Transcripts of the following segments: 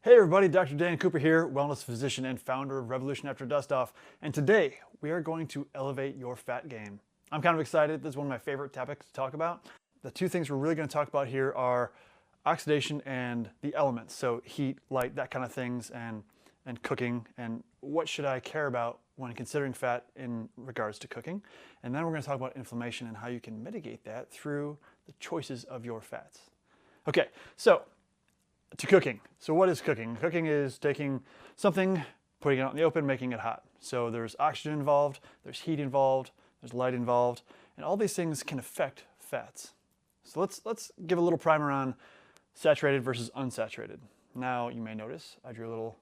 Hey everybody, Dr. Dan Cooper here, wellness physician and founder of Revolution After Dust Off. And today we are going to elevate your fat game. I'm kind of excited. This is one of my favorite topics to talk about. The two things we're really going to talk about here are oxidation and the elements. So heat, light, that kind of things, and cooking, and what should I care about when considering fat in regards to cooking. And then we're going to talk about inflammation and how you can mitigate that through the choices of your fats. Okay, so to cooking. So what is cooking? Cooking is taking something, putting it out in the open, making it hot. So there's oxygen involved, there's heat involved, there's light involved, and all these things can affect fats. So let's give a little primer on saturated versus unsaturated. Now you may notice I drew a little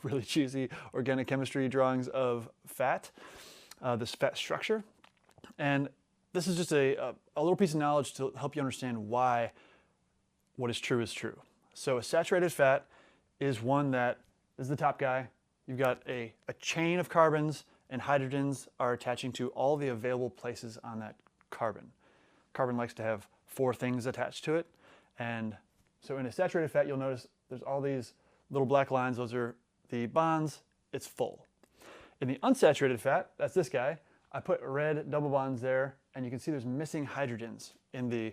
really cheesy organic chemistry drawings of fat, this fat structure. And this is just a little piece of knowledge to help you understand why what is true is true. So a saturated fat is one that is the top guy. You've got a chain of carbons and hydrogens are attaching to all the available places on that carbon. Carbon likes to have 4 things attached to it. And so in a saturated fat, you'll notice there's all these little black lines. Those are the bonds. It's full. In the unsaturated fat, that's this guy, I put red double bonds there, and you can see there's missing hydrogens in the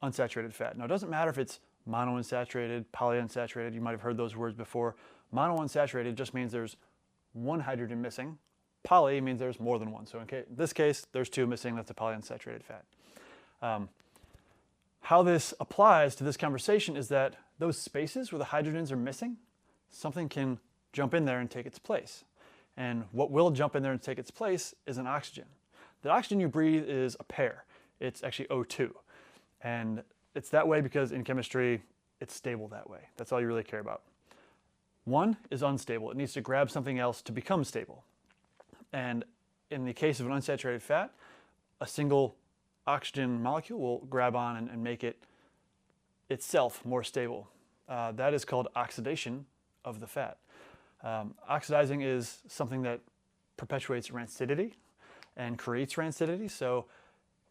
unsaturated fat. Now, it doesn't matter if it's monounsaturated, polyunsaturated. You might have heard those words before. Monounsaturated just means there's 1 hydrogen missing. Poly means there's more than one. So in this case, there's 2 missing. That's a polyunsaturated fat. How this applies to this conversation is that those spaces where the hydrogens are missing, something can jump in there and take its place. And what will jump in there and take its place is an oxygen. The oxygen you breathe is a pair. It's actually O2. And it's that way because in chemistry, it's stable that way. That's all you really care about. One is unstable. It needs to grab something else to become stable. And in the case of an unsaturated fat, a single oxygen molecule will grab on and make it itself more stable. That is called oxidation of the fat. Oxidizing is something that perpetuates rancidity and creates rancidity. So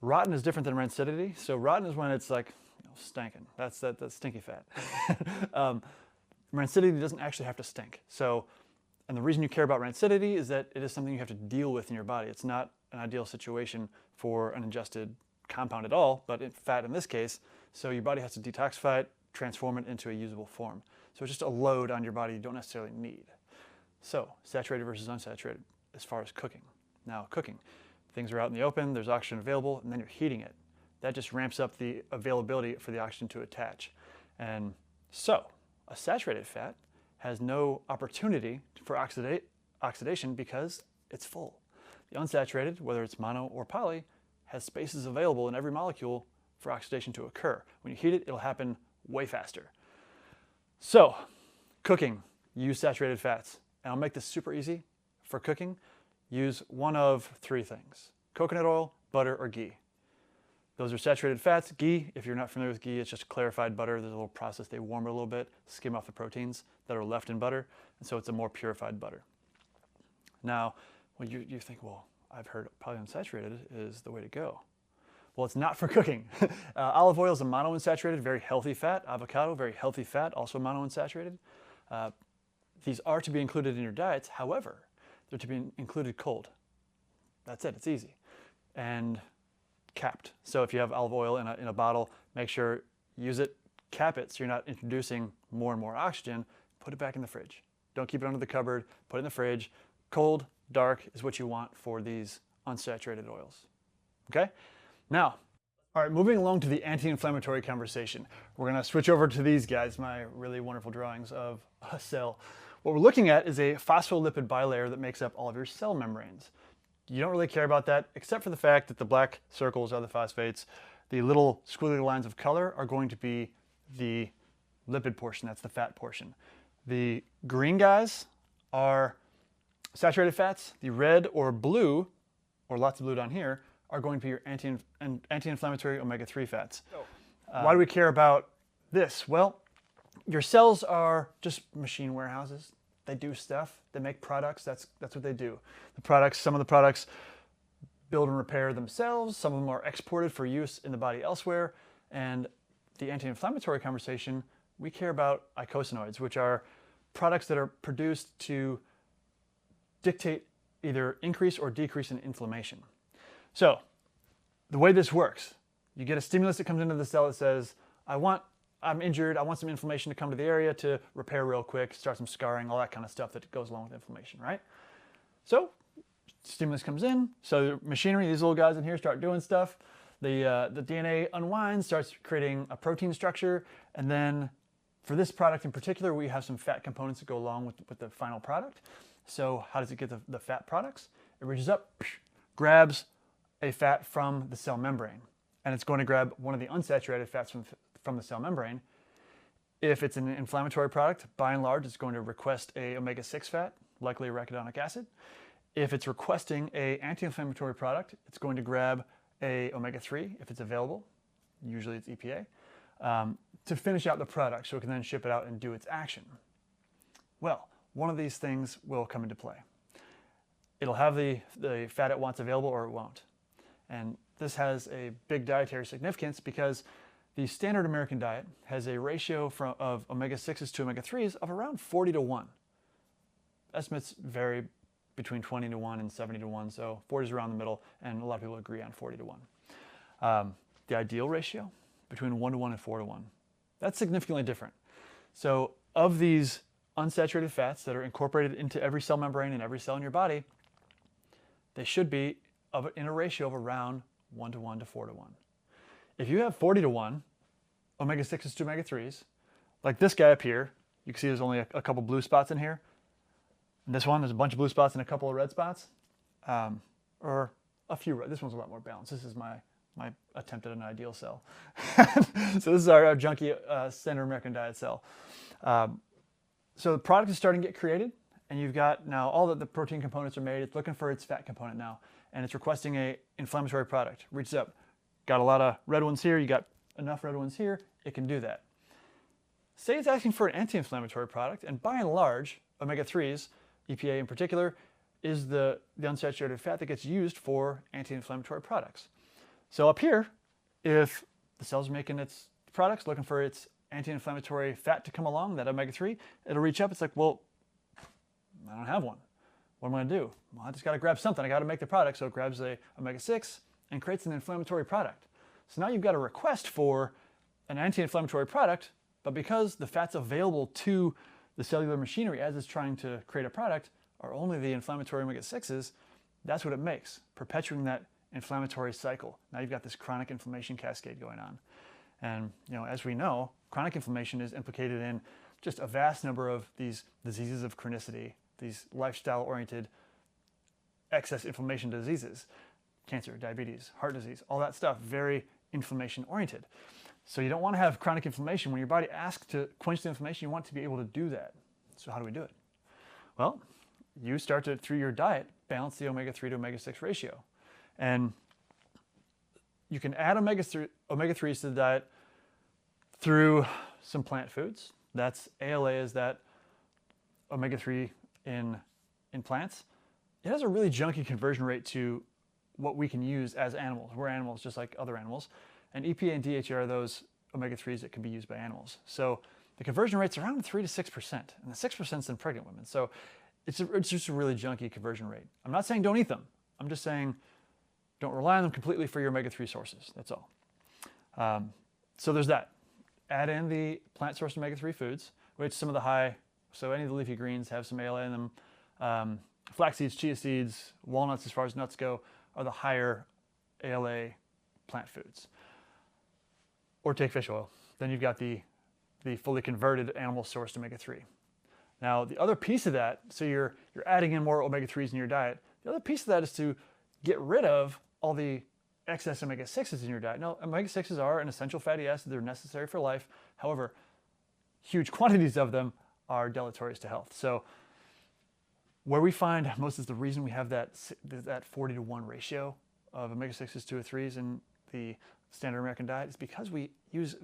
rotten is different than rancidity. So rotten is when it's like stinking. That's stinky fat. Rancidity doesn't actually have to stink. So, and the reason you care about rancidity is that it is something you have to deal with in your body. It's not an ideal situation for an ingested compound at all, but fat in this case. So your body has to detoxify it, transform it into a usable form. So it's just a load on your body you don't necessarily need. So saturated versus unsaturated as far as cooking. Now cooking, things are out in the open, there's oxygen available, and then you're heating it. That just ramps up the availability for the oxygen to attach. And so a saturated fat has no opportunity for oxidation because it's full. The unsaturated, whether it's mono or poly, has spaces available in every molecule for oxidation to occur. When you heat it, it'll happen way faster. So cooking, use saturated fats. And I'll make this super easy. For cooking, use one of 3 things: coconut oil, butter, or ghee. Those are saturated fats. Ghee, if you're not familiar with ghee, it's just clarified butter. There's a little process. They warm it a little bit, skim off the proteins that are left in butter, and so it's a more purified butter. Now, when you think, well, I've heard polyunsaturated is the way to go. Well, it's not for cooking. Olive oil is a monounsaturated, very healthy fat. Avocado, very healthy fat, also monounsaturated. These are to be included in your diets. However, they're to be included cold. That's it. It's easy. And capped. So if you have olive oil in a bottle, make sure use it, cap it, so you're not introducing more and more oxygen. Put it back in the fridge. Don't keep it under the cupboard. Put it in the fridge. Cold, dark is what you want for these unsaturated oils. Okay? Now, all right, moving along to the anti-inflammatory conversation. We're going to switch over to these guys, my really wonderful drawings of a cell. What we're looking at is a phospholipid bilayer that makes up all of your cell membranes. You don't really care about that, except for the fact that the black circles are the phosphates. The little squiggly lines of color are going to be the lipid portion, that's the fat portion. The green guys are saturated fats. The red or blue, or lots of blue down here, are going to be your anti-inflammatory omega-3 fats. Why do we care about this? Well, your cells are just machine warehouses. They do stuff. They make products. That's what they do. The products, some of the products build and repair themselves. Some of them are exported for use in the body elsewhere. And the anti-inflammatory conversation we care about eicosanoids, which are products that are produced to dictate either increase or decrease in inflammation. So the way this works, you get a stimulus that comes into the cell that says, I'm injured, I want some inflammation to come to the area to repair real quick, start some scarring, all that kind of stuff that goes along with inflammation, right? So stimulus comes in, so the machinery, these little guys in here start doing stuff. The DNA unwinds, starts creating a protein structure, and then for this product in particular, we have some fat components that go along with the final product. So how does it get the fat products? It reaches up, grabs a fat from the cell membrane, and it's going to grab one of the unsaturated fats from the cell membrane. If it's an inflammatory product, by and large, it's going to request a omega-6 fat, likely arachidonic acid. If it's requesting a anti-inflammatory product, it's going to grab a omega-3 if it's available, usually it's EPA, to finish out the product so it can then ship it out and do its action. Well, one of these things will come into play. It'll have the fat it wants available or it won't. And this has a big dietary significance because the standard American diet has a ratio of omega-6s to omega-3s of around 40-1. Estimates vary between 20-1 and 70-1, so 40 is around the middle, and a lot of people agree on 40-1. The ideal ratio, between 1-1 and 4-1. That's significantly different. So of these unsaturated fats that are incorporated into every cell membrane and every cell in your body, they should be in a ratio of around 1-1 to 4-1. If you have 40-1 omega-6s to omega-3s, like this guy up here, you can see there's only a couple blue spots in here. And this one, there's a bunch of blue spots and a couple of red spots, or a few red. This one's a lot more balanced. This is my attempt at an ideal cell. So this is our junky standard American diet cell. So the product is starting to get created, and you've got now all the protein components are made. It's looking for its fat component now, and it's requesting a inflammatory product. Reaches up, got a lot of red ones here. You got enough red ones here. It can do that. Say it's asking for an anti-inflammatory product, and by and large, omega-3s, EPA in particular, is the unsaturated fat that gets used for anti-inflammatory products. So up here, if the cell's making its products, looking for its anti-inflammatory fat to come along, that omega-3, it'll reach up. It's like, well, I don't have one. What am I going to do? Well, I just got to grab something. I got to make the product. So it grabs a omega-6 and creates an inflammatory product. So now you've got a request for an anti-inflammatory product, but because the fats available to the cellular machinery as it's trying to create a product are only the inflammatory omega-6s, that's what it makes, perpetuating that inflammatory cycle. Now you've got this chronic inflammation cascade going on. And as we know, chronic inflammation is implicated in just a vast number of these diseases of chronicity, these lifestyle-oriented excess inflammation diseases, cancer, diabetes, heart disease, all that stuff, very inflammation-oriented. So you don't want to have chronic inflammation. When your body asks to quench the inflammation, you want to be able to do that. So how do we do it? Well, you start to, through your diet, balance the omega-3 to omega-6 ratio. And you can add omega-3s to the diet through some plant foods. That's ALA is that omega-3 in plants. It has a really junky conversion rate to what we can use as animals. We're animals just like other animals. And EPA and DHA are those omega-3s that can be used by animals. So the conversion rate's around 3 to 6%, and the 6% is in pregnant women. So it's just a really junky conversion rate. I'm not saying don't eat them. I'm just saying don't rely on them completely for your omega-3 sources. That's all. So there's that. Add in the plant-sourced omega-3 foods, which some of the so any of the leafy greens have some ALA in them. Flax seeds, chia seeds, walnuts, as far as nuts go, are the higher ALA plant foods. Or take fish oil. Then you've got the fully converted animal-sourced omega-3. Now, the other piece of that, so you're adding in more omega-3s in your diet. The other piece of that is to get rid of all the excess omega-6s in your diet. Now, omega-6s are an essential fatty acid. They're necessary for life. However, huge quantities of them are deleterious to health. So where we find most is the reason we have that 40-1 ratio of omega-6s to omega-3s in the standard American diet is because we use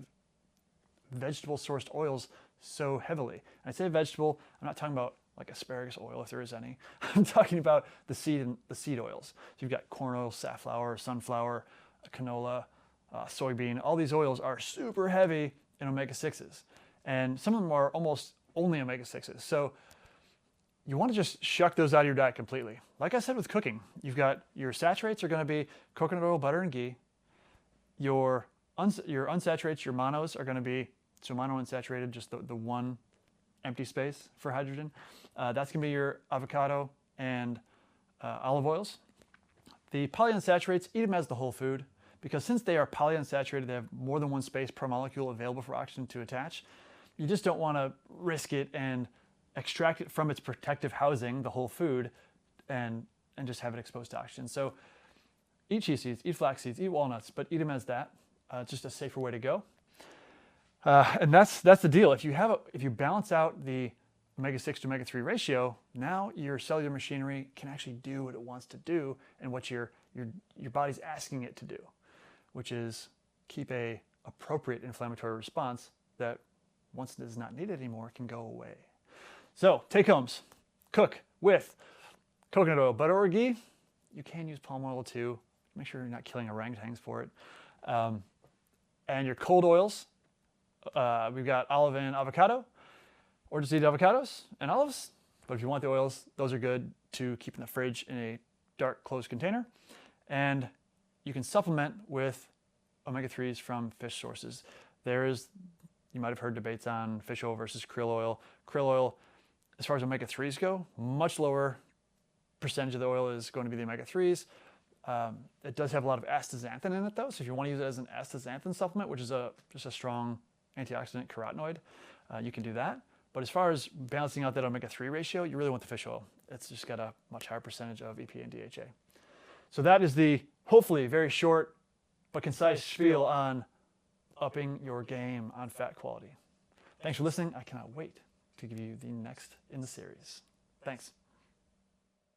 vegetable-sourced oils so heavily. And I say vegetable, I'm not talking about like asparagus oil, if there is any. I'm talking about the seed oils. So you've got corn oil, safflower, sunflower, canola, soybean. All these oils are super heavy in omega-6s. and some of them are almost only omega-6s. So you want to just shuck those out of your diet completely. Like I said with cooking, you've got your saturates are going to be coconut oil, butter, and ghee. Your unsaturates, your monos are going to be, so monounsaturated, just the one empty space for hydrogen. That's going to be your avocado and olive oils. The polyunsaturates, eat them as the whole food, because since they are polyunsaturated, they have more than one space per molecule available for oxygen to attach. You just don't want to risk it and extract it from its protective housing, the whole food, and just have it exposed to oxygen. So eat chia seeds, eat flax seeds, eat walnuts, but eat them as that. It's just a safer way to go. And that's the deal. If you balance out the omega-6 to omega-3 ratio, now your cellular machinery can actually do what it wants to do and what your body's asking it to do, which is keep a appropriate inflammatory response that once it is not needed anymore can go away. So take homes, cook with coconut oil, butter, or ghee. You can use palm oil too. Make sure you're not killing orangutans for it. And your cold oils, we've got olive and avocado, or just eat avocados and olives. But if you want the oils, those are good to keep in the fridge in a dark, closed container. And you can supplement with omega-3s from fish sources. You might have heard debates on fish oil versus krill oil. Krill oil, as far as omega-3s go, much lower percentage of the oil is going to be the omega-3s. It does have a lot of astaxanthin in it though, so if you want to use it as an astaxanthin supplement, which is just a strong antioxidant carotenoid, you can do that. But as far as balancing out that omega-3 ratio, you really want the fish oil. It's just got a much higher percentage of EPA and DHA. So that is the, hopefully, very short but concise spiel on upping your game on fat quality. Thanks for listening. I cannot wait to give you the next in the series. Thanks.